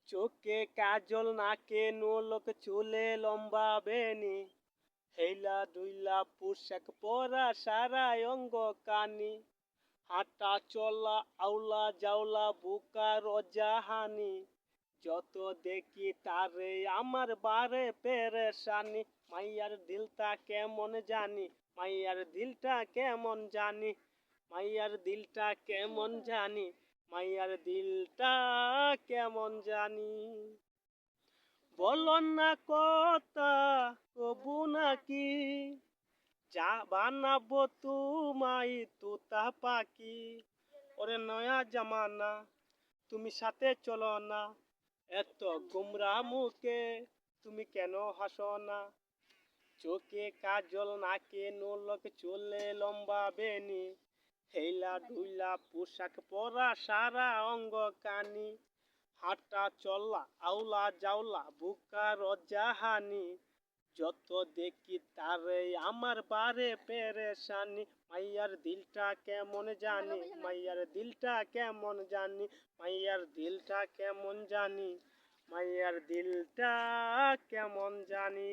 চোখে কাজল নাকে নোলক চুলে লম্বা বেনি হেইলা দুইলা পোশাক পরা সারা অঙ্গ কানি হাঁটা চলা আউলা জাউলা বুকা রজাহানি যত দেখি তারে আমার বারে পেরেশানি মাইয়ার দিলটা কেমন জানি মাইয়ার দিলটা কেমন জানি মাইয়ার দিলটা কেমন জানি মাইয়ার দিলটা কেমন জানি বলো না কথা কবু নাকি যা বানাবো তোমায় তোতা পাখি ওরে নয়া জামানা তুমি সাথে চলো না এত গুমরা মুখে তুমি কেন হাসো না চোখে কাজল নাকে নোলক চুলে লম্বা বেনি হেইলা ঢুইলা পোশাক পরা সারা অঙ্গ কানি হাঁটা চলা আউলা জাউলা বুকা রজাহানি যত দেখি তারে আমার বারে পেরেশানি মাইয়ার দিলটা কেমন জানি মাইয়ার দিলটা কেমন জানি মাইয়ার দিলটা কেমন জানি মাইয়ার দিলটা কেমন জানি।